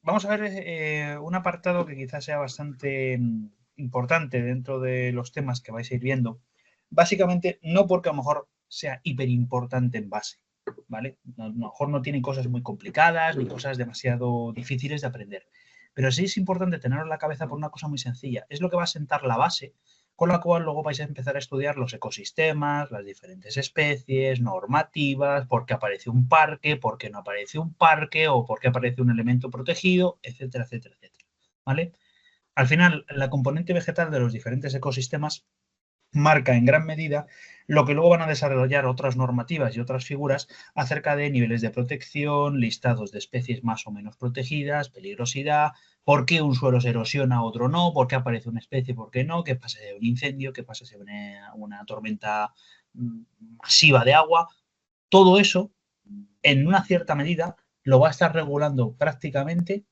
Vamos a ver un apartado que quizás sea bastante importante dentro de los temas que vais a ir viendo. Básicamente, no porque a lo mejor sea hiper importante en base, ¿vale? A lo mejor no tiene cosas muy complicadas ni cosas demasiado difíciles de aprender. Pero sí es importante tenerlo en la cabeza por una cosa muy sencilla. Es lo que va a sentar la base con la cual luego vais a empezar a estudiar los ecosistemas, las diferentes especies, normativas, por qué aparece un parque, por qué no aparece un parque, o por qué aparece un elemento protegido, etcétera, etcétera, etcétera. ¿Vale? Al final, la componente vegetal de los diferentes ecosistemas marca en gran medida lo que luego van a desarrollar otras normativas y otras figuras acerca de niveles de protección, listados de especies más o menos protegidas, peligrosidad, por qué un suelo se erosiona, otro no, por qué aparece una especie, por qué no, qué pasa si hay un incendio, qué pasa si hay una tormenta masiva de agua. Todo eso, en una cierta medida, lo va a estar regulando prácticamente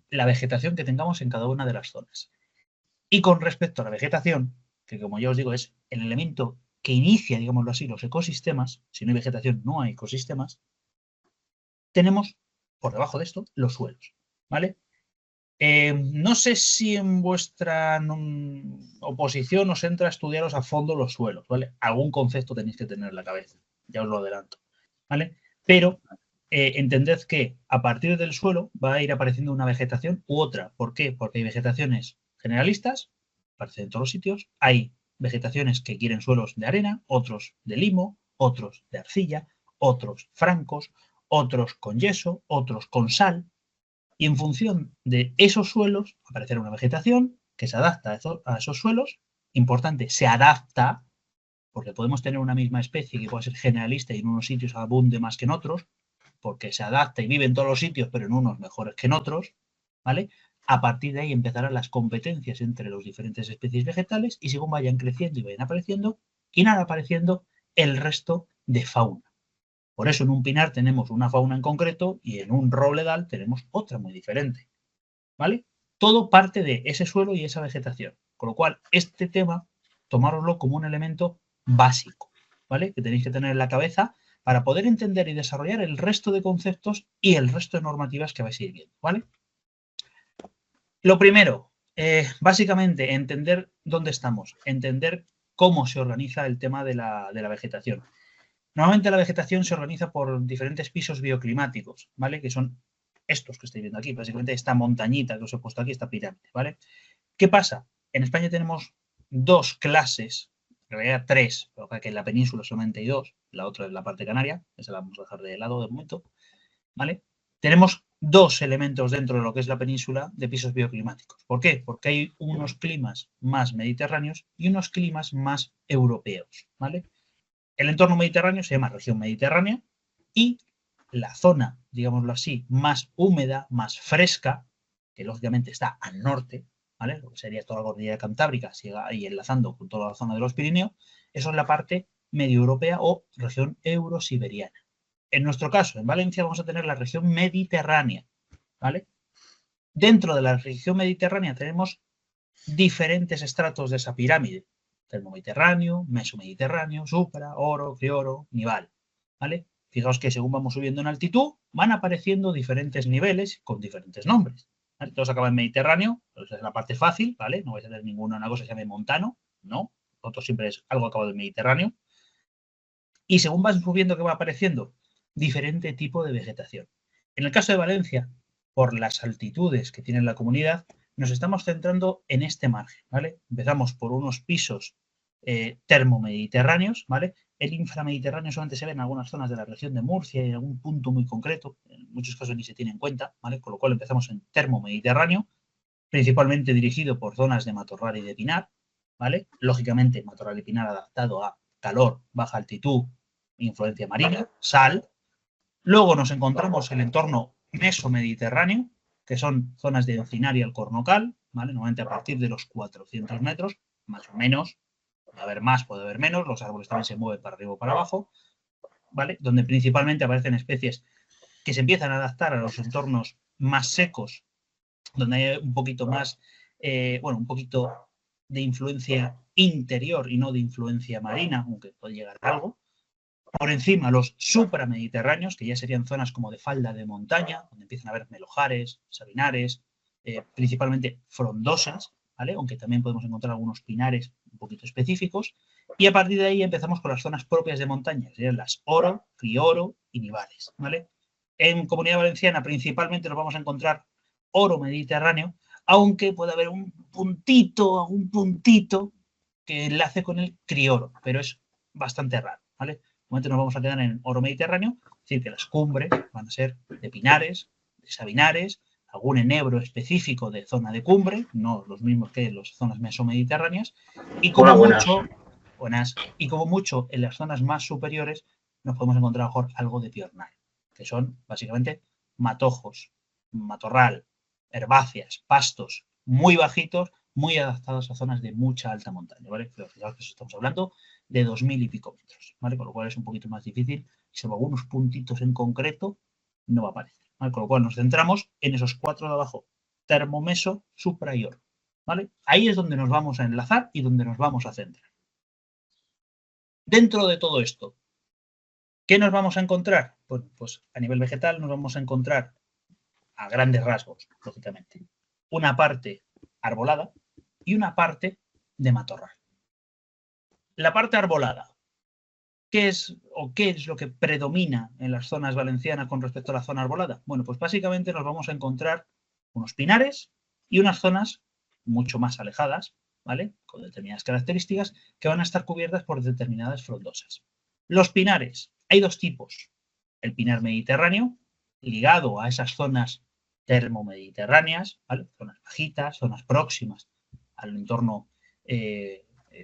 la vegetación que tengamos en cada una de las zonas. Y con respecto a la vegetación, que como ya os digo es el elemento que inicia, digámoslo así, los ecosistemas, si no hay vegetación no hay ecosistemas, tenemos por debajo de esto los suelos, ¿vale? No sé si en vuestra oposición os entra a estudiaros a fondo los suelos, ¿vale? Algún concepto tenéis que tener en la cabeza, ya os lo adelanto, ¿vale? Pero entended que a partir del suelo va a ir apareciendo una vegetación u otra. ¿Por qué? Porque hay vegetaciones generalistas, aparecen en todos los sitios, hay vegetaciones que quieren suelos de arena, otros de limo, otros de arcilla, otros francos, otros con yeso, otros con sal, y en función de esos suelos aparecerá una vegetación que se adapta a esos suelos. Importante, se adapta, porque podemos tener una misma especie que puede ser generalista y en unos sitios abunde más que en otros, porque se adapta y vive en todos los sitios, pero en unos mejores que en otros, ¿vale? A partir de ahí empezarán las competencias entre las diferentes especies vegetales y según vayan creciendo y vayan apareciendo, irán apareciendo el resto de fauna. Por eso en un pinar tenemos una fauna en concreto y en un robledal tenemos otra muy diferente, ¿vale? Todo parte de ese suelo y esa vegetación. Con lo cual, este tema, tomároslo como un elemento básico, ¿vale? Que tenéis que tener en la cabeza para poder entender y desarrollar el resto de conceptos y el resto de normativas que vais a ir viendo, ¿vale? Lo primero, básicamente, entender dónde estamos, entender cómo se organiza el tema de la vegetación. Normalmente la vegetación se organiza por diferentes pisos bioclimáticos, ¿vale? Que son estos que estáis viendo aquí, básicamente esta montañita que os he puesto aquí, esta pirámide, ¿vale? ¿Qué pasa? En España tenemos dos clases, en realidad tres, porque en la península solamente hay dos, la otra es la parte canaria, esa la vamos a dejar de lado de momento, ¿vale? Tenemos dos elementos dentro de lo que es la península de pisos bioclimáticos. ¿Por qué? Porque hay unos climas más mediterráneos y unos climas más europeos, ¿vale? El entorno mediterráneo se llama región mediterránea y la zona, digámoslo así, más húmeda, más fresca, que lógicamente está al norte, ¿vale? Lo que sería toda la cordillera cantábrica, y enlazando con toda la zona de los Pirineos, eso es la parte medio europea o región eurosiberiana. En nuestro caso, en Valencia, vamos a tener la región mediterránea, ¿vale? Dentro de la región mediterránea tenemos diferentes estratos de esa pirámide. Termomediterráneo, mesomediterráneo, supra, oro, crioro, nival, ¿vale? Fijaos que según vamos subiendo en altitud, van apareciendo diferentes niveles con diferentes nombres. ¿Vale? Todos acaban en Mediterráneo, pues es la parte fácil, ¿vale? No vais a tener ninguna una cosa que se llame montano, no. Otro siempre es algo acabado en Mediterráneo. Y según van subiendo, ¿qué va apareciendo? Diferente tipo de vegetación. En el caso de Valencia, por las altitudes que tiene la comunidad, nos estamos centrando en este margen, ¿vale? Empezamos por unos pisos termomediterráneos, ¿vale? El inframediterráneo solamente se ve en algunas zonas de la región de Murcia y en algún punto muy concreto, en muchos casos ni se tiene en cuenta, ¿vale? Con lo cual empezamos en termomediterráneo, principalmente dirigido por zonas de matorral y de pinar, ¿vale? Lógicamente, matorral y pinar adaptado a calor, baja altitud, influencia marina, sal. Luego nos encontramos el entorno mesomediterráneo, que son zonas de encinar y alcornocal, ¿vale? Normalmente a partir de los 400 metros, más o menos, puede haber más, puede haber menos, los árboles también se mueven para arriba o para abajo, ¿vale? Donde principalmente aparecen especies que se empiezan a adaptar a los entornos más secos, donde hay un poquito más, bueno, un poquito de influencia interior y no de influencia marina, aunque puede llegar a algo, Por encima, los supramediterráneos, que ya serían zonas como de falda de montaña, donde empiezan a haber melojares, sabinares, principalmente frondosas, ¿vale? Aunque también podemos encontrar algunos pinares un poquito específicos. Y a partir de ahí empezamos con las zonas propias de montaña, que serían las Oro, Prioro y Nivales, ¿vale? En Comunidad Valenciana principalmente nos vamos a encontrar oro mediterráneo, aunque puede haber un puntito que enlace con el crioro, pero es bastante raro, ¿vale? De momento nos vamos a quedar en oro mediterráneo, es decir, que las cumbres van a ser de pinares, de sabinares, algún enebro específico de zona de cumbre, no los mismos que las zonas mesomediterráneas, y como mucho, y como mucho en las zonas más superiores nos podemos encontrar a lo mejor algo de piornal, que son básicamente matojos, matorral, herbáceas, pastos muy bajitos, muy adaptados a zonas de mucha alta montaña, ¿vale? Pero fijaos que estamos hablando de 2000 y pico metros, ¿vale? Con lo cual es un poquito más difícil, salvo algunos puntitos en concreto, no va a aparecer, ¿vale? Con lo cual nos centramos en esos 4 de abajo, termo, meso, supra y oro, ¿vale? Ahí es donde nos vamos a enlazar y donde nos vamos a centrar. Dentro de todo esto, ¿qué nos vamos a encontrar? Pues a nivel vegetal nos vamos a encontrar, a grandes rasgos, lógicamente, una parte arbolada y una parte de matorral. La parte arbolada, ¿qué es lo que predomina en las zonas valencianas con respecto a la zona arbolada? Bueno, pues básicamente nos vamos a encontrar unos pinares y unas zonas mucho más alejadas, ¿vale? Con determinadas características que van a estar cubiertas por determinadas frondosas. Los pinares, hay dos tipos. El pinar mediterráneo, ligado a esas zonas termomediterráneas, ¿vale? Zonas bajitas, zonas próximas al entorno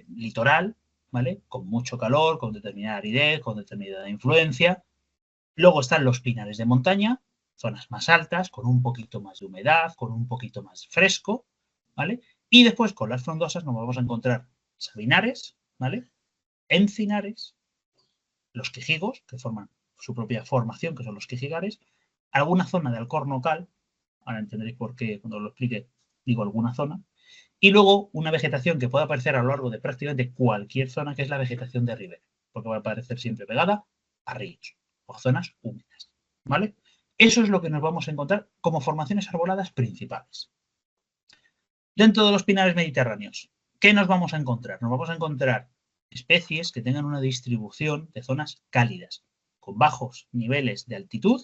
litoral, ¿vale? Con mucho calor, con determinada aridez, con determinada influencia. Luego están los pinares de montaña, zonas más altas, con un poquito más de humedad, con un poquito más fresco, ¿vale? Y después con las frondosas nos vamos a encontrar sabinares, ¿vale? Encinares, los quejigos, que forman su propia formación, que son los quejigares, alguna zona de alcornocal, ahora entenderéis por qué cuando lo explique digo alguna zona, y luego una vegetación que puede aparecer a lo largo de prácticamente cualquier zona, que es la vegetación de ribera, porque va a aparecer siempre pegada a ríos o a zonas húmedas, ¿vale? Eso es lo que nos vamos a encontrar como formaciones arboladas principales. Dentro de los pinares mediterráneos, ¿qué nos vamos a encontrar? Nos vamos a encontrar especies que tengan una distribución de zonas cálidas, con bajos niveles de altitud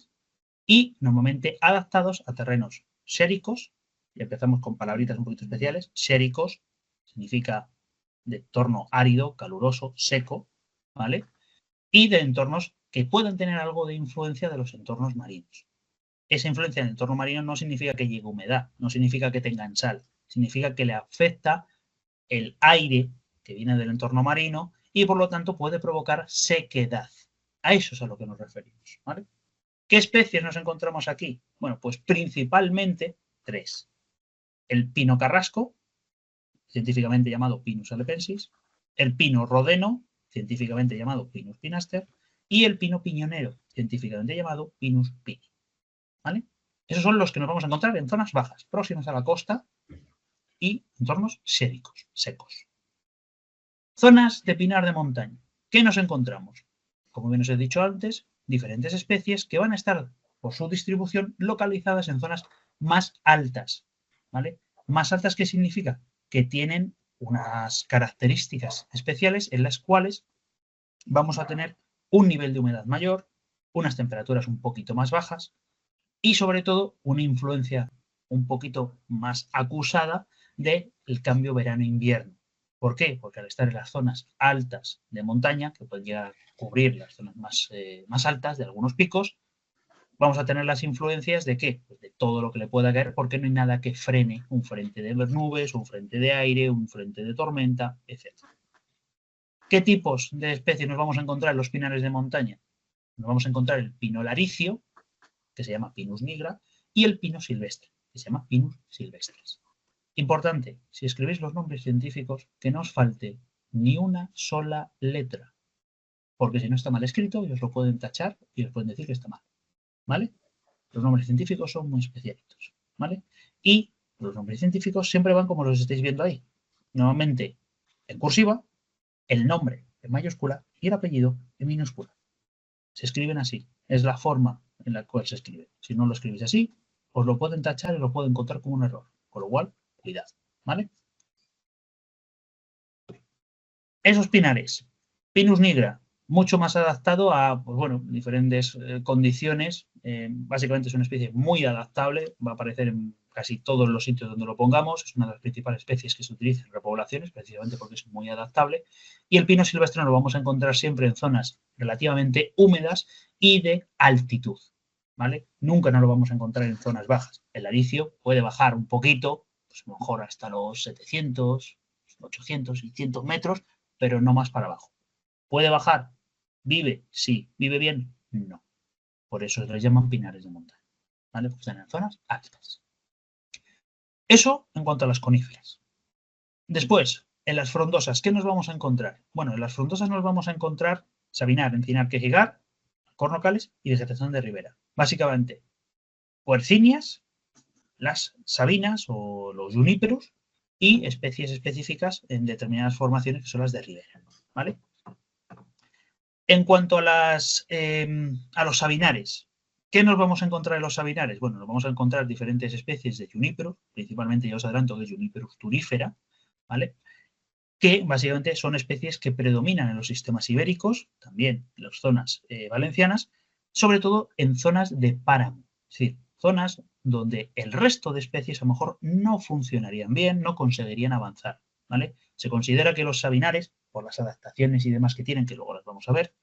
y normalmente adaptados a terrenos xéricos. Y empezamos con palabritas un poquito especiales. Xéricos significa de entorno árido, caluroso, seco, ¿vale? Y de entornos que puedan tener algo de influencia de los entornos marinos. Esa influencia en el entorno marino no significa que llegue humedad, no significa que tengan sal, significa que le afecta el aire que viene del entorno marino y por lo tanto puede provocar sequedad. A eso es a lo que nos referimos, ¿vale? ¿Qué especies nos encontramos aquí? Bueno, pues principalmente 3. El pino carrasco, científicamente llamado Pinus halepensis, el pino rodeno, científicamente llamado Pinus pinaster, y el pino piñonero, científicamente llamado Pinus pini, ¿vale? Esos son los que nos vamos a encontrar en zonas bajas, próximas a la costa y entornos xéricos, secos. Zonas de pinar de montaña. ¿Qué nos encontramos? Como bien os he dicho antes, diferentes especies que van a estar por su distribución localizadas en zonas más altas, ¿vale? Más altas, ¿qué significa? Que tienen unas características especiales en las cuales vamos a tener un nivel de humedad mayor, unas temperaturas un poquito más bajas y sobre todo una influencia un poquito más acusada del cambio verano-invierno. ¿Por qué? Porque al estar en las zonas altas de montaña, que pueden llegar a cubrir las zonas más altas de algunos picos, vamos a tener las influencias de qué? Pues de todo lo que le pueda caer, porque no hay nada que frene un frente de nubes, un frente de aire, un frente de tormenta, etc. ¿Qué tipos de especies nos vamos a encontrar en los pinares de montaña? Nos vamos a encontrar el pino laricio, que se llama Pinus nigra, y el pino silvestre, que se llama Pinus silvestris. Importante, si escribís los nombres científicos, que no os falte ni una sola letra, porque si no está mal escrito, os lo pueden tachar y os pueden decir que está mal, ¿vale? Los nombres científicos son muy especialitos, ¿vale? Y los nombres científicos siempre van como los estáis viendo ahí. Normalmente en cursiva, el nombre en mayúscula y el apellido en minúscula. Se escriben así. Es la forma en la cual se escribe. Si no lo escribís así, os lo pueden tachar y lo pueden encontrar como un error. Con lo cual, cuidado, ¿vale? Esos pinares. Pinus nigra, mucho más adaptado a, pues bueno, diferentes condiciones. Básicamente es una especie muy adaptable, va a aparecer en casi todos los sitios donde lo pongamos. Es una de las principales especies que se utiliza en repoblaciones, precisamente porque es muy adaptable. Y el pino silvestre nos lo vamos a encontrar siempre en zonas relativamente húmedas y de altitud, ¿vale? Nunca nos lo vamos a encontrar en zonas bajas. El laricio puede bajar un poquito, pues a lo mejor hasta los 700, 800, 600 metros, pero no más para abajo. ¿Puede bajar? ¿Vive? Sí. ¿Vive bien? No. Por eso les llaman pinares de montaña, ¿vale? Porque están en zonas altas. Eso en cuanto a las coníferas. Después, en las frondosas, ¿qué nos vamos a encontrar? Bueno, en las frondosas nos vamos a encontrar sabinar, encinar, quejigar, cornocales y vegetación de ribera. Básicamente, puercinias, las sabinas o los juníperos y especies específicas en determinadas formaciones que son las de ribera, ¿vale? En cuanto a los sabinares, ¿qué nos vamos a encontrar en los sabinares? Bueno, nos vamos a encontrar diferentes especies de junípero, principalmente ya os adelanto de Juniperus turífera, ¿vale? Que básicamente son especies que predominan en los sistemas ibéricos, también en las zonas valencianas, sobre todo en zonas de páramo, es decir, zonas donde el resto de especies a lo mejor no funcionarían bien, no conseguirían avanzar, ¿vale? Se considera que los sabinares, por las adaptaciones y demás que tienen, que luego las vamos a ver,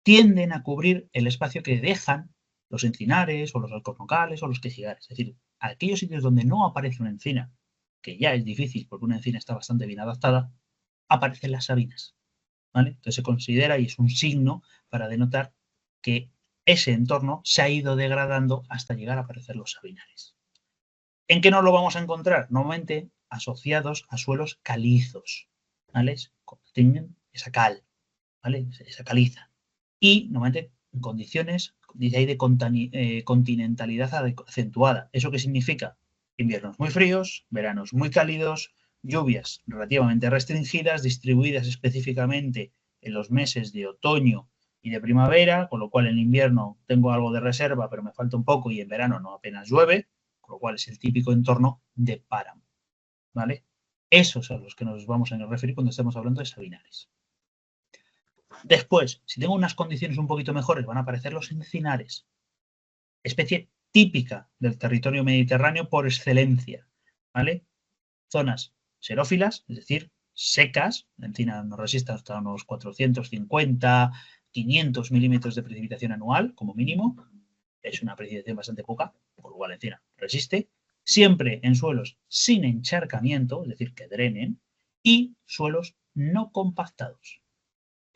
tienden a cubrir el espacio que dejan los encinares o los alcornocales o los quejigares. Es decir, aquellos sitios donde no aparece una encina, que ya es difícil porque una encina está bastante bien adaptada, aparecen las sabinas, ¿vale? Entonces se considera y es un signo para denotar que ese entorno se ha ido degradando hasta llegar a aparecer los sabinares. ¿En qué nos lo vamos a encontrar? Normalmente asociados a suelos calizos, ¿vale? Tienen esa cal, ¿vale? Esa caliza. Y normalmente en condiciones de continentalidad acentuada. ¿Eso qué significa? Inviernos muy fríos, veranos muy cálidos, lluvias relativamente restringidas, distribuidas específicamente en los meses de otoño y de primavera, con lo cual en invierno tengo algo de reserva, pero me falta un poco y en verano no apenas llueve, con lo cual es el típico entorno de páramo, ¿vale? Esos son los que nos vamos a referir cuando estemos hablando de sabinares. Después, si tengo unas condiciones un poquito mejores, van a aparecer los encinares, especie típica del territorio mediterráneo por excelencia, ¿vale? Zonas xerófilas, es decir, secas, la encina nos resiste hasta unos 450, 500 milímetros de precipitación anual, como mínimo, es una precipitación bastante poca, por lo cual la encina resiste, siempre en suelos sin encharcamiento, es decir, que drenen, y suelos no compactados.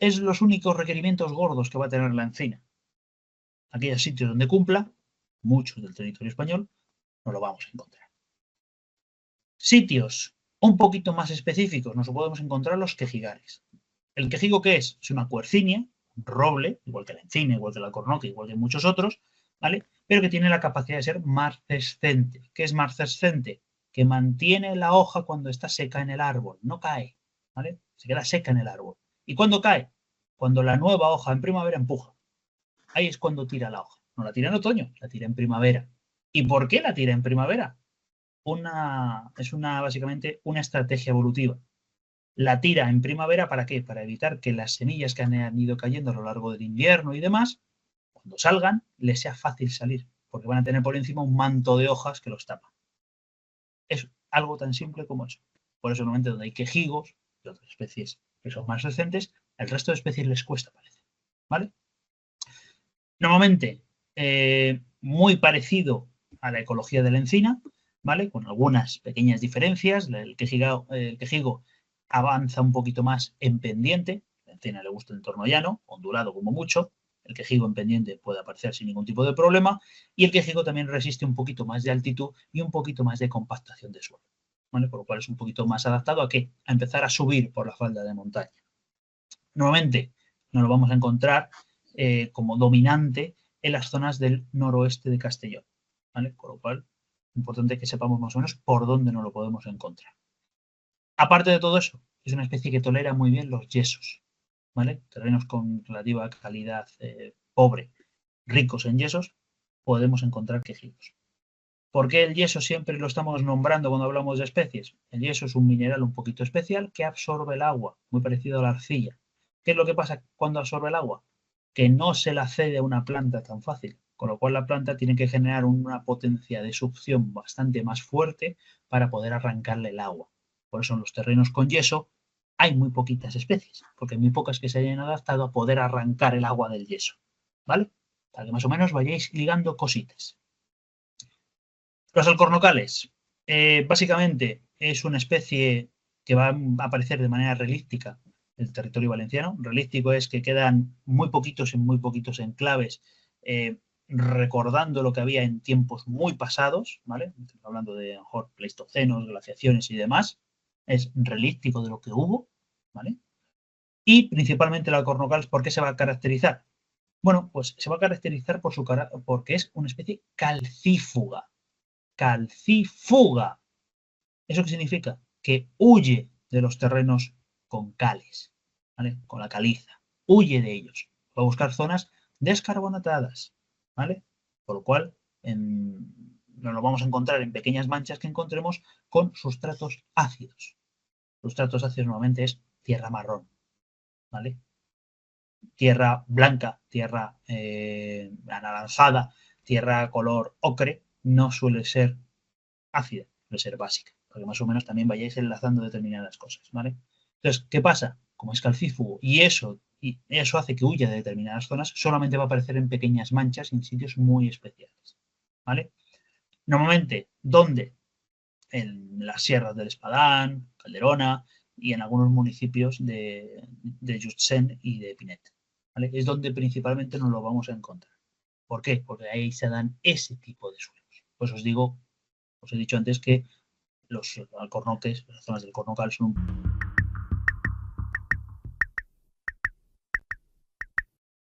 Es los únicos requerimientos gordos que va a tener la encina. Aquellos sitios donde cumpla, muchos del territorio español, no lo vamos a encontrar. Sitios un poquito más específicos, nos podemos encontrar los quejigares. ¿El quejigo qué es? Es una cuercinia, un roble, igual que la encina, igual que la alcornoque, igual que muchos otros, ¿vale? Pero que tiene la capacidad de ser marcescente. ¿Qué es marcescente? Que mantiene la hoja cuando está seca en el árbol, no cae, ¿vale? Se queda seca en el árbol. ¿Y cuándo cae? Cuando la nueva hoja en primavera empuja. Ahí es cuando tira la hoja. No la tira en otoño, la tira en primavera. ¿Y por qué la tira en primavera? Básicamente una estrategia evolutiva. La tira en primavera, ¿para qué? Para evitar que las semillas que han ido cayendo a lo largo del invierno y demás, cuando salgan, les sea fácil salir, porque van a tener por encima un manto de hojas que los tapa. Es algo tan simple como eso. Por eso, normalmente, donde hay quejigos y otras especies que son más recentes, el resto de especies les cuesta aparecer. ¿Vale? Normalmente, muy parecido a la ecología de la encina, ¿vale? Con algunas pequeñas diferencias. El quejigo avanza un poquito más en pendiente. La encina le gusta el entorno llano, ondulado como mucho. El quejigo en pendiente puede aparecer sin ningún tipo de problema. Y el quejigo también resiste un poquito más de altitud y un poquito más de compactación de suelo, ¿vale? Por lo cual es un poquito más adaptado a ¿qué? A empezar a subir por la falda de montaña. Nuevamente, nos lo vamos a encontrar como dominante en las zonas del noroeste de Castellón, ¿vale? Con lo cual, importante que sepamos más o menos por dónde nos lo podemos encontrar. Aparte de todo eso, es una especie que tolera muy bien los yesos, ¿vale? Terrenos con relativa calidad pobre, ricos en yesos, podemos encontrar quejidos. ¿Por qué el yeso siempre lo estamos nombrando cuando hablamos de especies? El yeso es un mineral un poquito especial que absorbe el agua, muy parecido a la arcilla. ¿Qué es lo que pasa cuando absorbe el agua? Que no se la cede a una planta tan fácil, con lo cual la planta tiene que generar una potencia de succión bastante más fuerte para poder arrancarle el agua. Por eso en los terrenos con yeso hay muy poquitas especies, porque hay muy pocas que se hayan adaptado a poder arrancar el agua del yeso. ¿Vale? Para que más o menos vayáis ligando cositas. Los alcornocales, básicamente es una especie que va a aparecer de manera relística en el territorio valenciano. Relístico es que quedan muy poquitos en muy poquitos enclaves, recordando lo que había en tiempos muy pasados, ¿vale? Estamos hablando de a lo mejor pleistocenos, glaciaciones y demás. Es relístico de lo que hubo, ¿vale? Y principalmente el alcornocal, ¿por qué se va a caracterizar? Bueno, pues se va a caracterizar por porque es una especie calcífuga. Calcífuga. ¿Eso qué significa? Que huye de los terrenos con cales, ¿vale? Con la caliza. Huye de ellos. Va a buscar zonas descarbonatadas, ¿vale? Por lo cual nos lo vamos a encontrar en pequeñas manchas que encontremos con sustratos ácidos. Sustratos ácidos normalmente es tierra marrón, ¿vale? Tierra blanca, tierra anaranjada, tierra color ocre, no suele ser ácida, suele ser básica, porque más o menos también vayáis enlazando determinadas cosas, ¿vale? Entonces, ¿qué pasa? Como es calcífugo y eso hace que huya de determinadas zonas, solamente va a aparecer en pequeñas manchas en sitios muy especiales, ¿vale? Normalmente, ¿dónde? En las sierras del Espadán, Calderona y en algunos municipios de Jutsen y de Pinet, ¿vale? Es donde principalmente nos lo vamos a encontrar. ¿Por qué? Porque ahí se dan ese tipo de suelos. Pues os digo, os he dicho antes que los alcornoques, las zonas del cornocal son